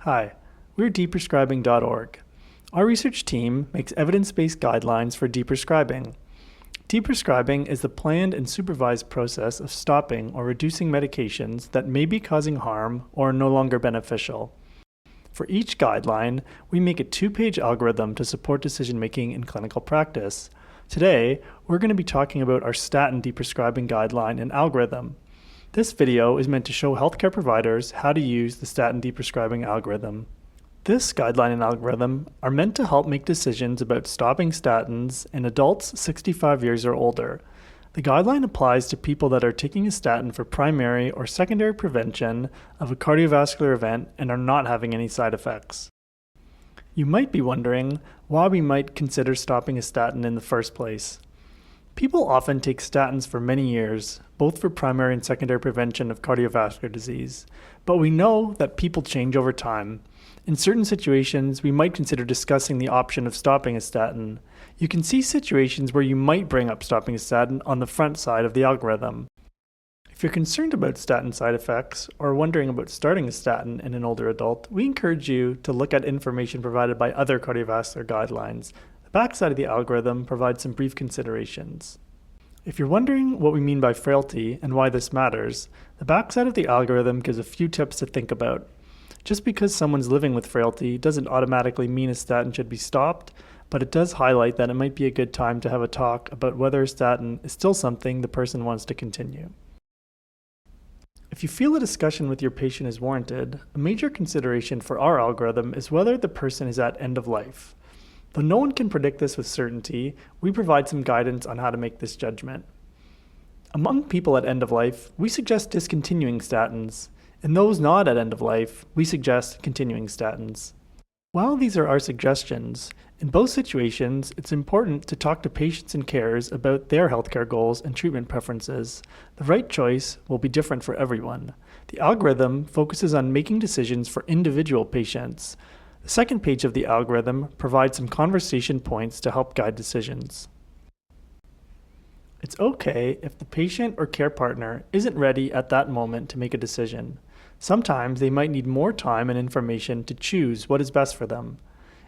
Hi, we're deprescribing.org. Our research team makes evidence-based guidelines for deprescribing. Deprescribing is the planned and supervised process of stopping or reducing medications that may be causing harm or are no longer beneficial. For each guideline, we make a 2-page algorithm to support decision-making in clinical practice. Today, we're going to be talking about our Statin Deprescribing Guideline and algorithm. This video is meant to show healthcare providers how to use the Statin Deprescribing algorithm. This guideline and algorithm are meant to help make decisions about stopping statins in adults 65 years or older. The guideline applies to people that are taking a statin for primary or secondary prevention of a cardiovascular event and are not having any side effects. You might be wondering why we might consider stopping a statin in the first place. People often take statins for many years, both for primary and secondary prevention of cardiovascular disease, but we know that people change over time. In certain situations, we might consider discussing the option of stopping a statin. You can see situations where you might bring up stopping a statin on the front side of the algorithm. If you're concerned about statin side effects or wondering about starting a statin in an older adult, we encourage you to look at information provided by other cardiovascular guidelines. The backside of the algorithm provides some brief considerations. If you're wondering what we mean by frailty and why this matters, the backside of the algorithm gives a few tips to think about. Just because someone's living with frailty doesn't automatically mean a statin should be stopped, but it does highlight that it might be a good time to have a talk about whether a statin is still something the person wants to continue. If you feel a discussion with your patient is warranted, a major consideration for our algorithm is whether the person is at end of life. Though no one can predict this with certainty, we provide some guidance on how to make this judgment. Among people at end of life, we suggest discontinuing statins. In those not at end of life, we suggest continuing statins. While these are our suggestions, in both situations, it's important to talk to patients and carers about their healthcare goals and treatment preferences. The right choice will be different for everyone. The algorithm focuses on making decisions for individual patients. The second page of the algorithm provides some conversation points to help guide decisions. It's okay if the patient or care partner isn't ready at that moment to make a decision. Sometimes they might need more time and information to choose what is best for them.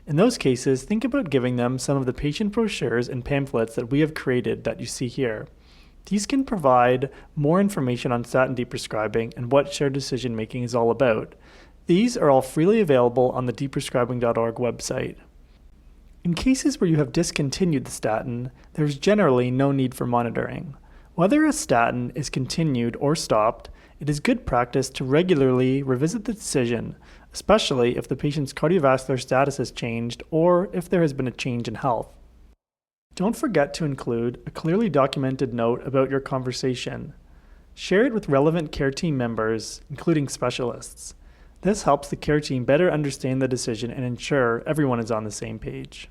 In those cases, think about giving them some of the patient brochures and pamphlets that we have created that you see here. These can provide more information on statin deprescribing and what shared decision making is all about. These are all freely available on the deprescribing.org website. In cases where you have discontinued the statin, there is generally no need for monitoring. Whether a statin is continued or stopped, it is good practice to regularly revisit the decision, especially if the patient's cardiovascular status has changed or if there has been a change in health. Don't forget to include a clearly documented note about your conversation. Share it with relevant care team members, including specialists. This helps the care team better understand the decision and ensure everyone is on the same page.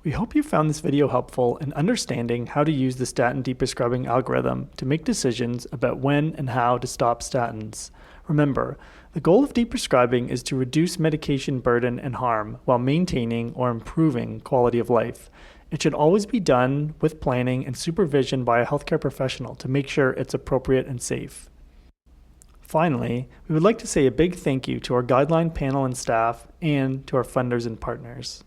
We hope you found this video helpful in understanding how to use the statin deprescribing algorithm to make decisions about when and how to stop statins. Remember, the goal of deprescribing is to reduce medication burden and harm while maintaining or improving quality of life. It should always be done with planning and supervision by a healthcare professional to make sure it's appropriate and safe. Finally, we would like to say a big thank you to our guideline panel and staff and to our funders and partners.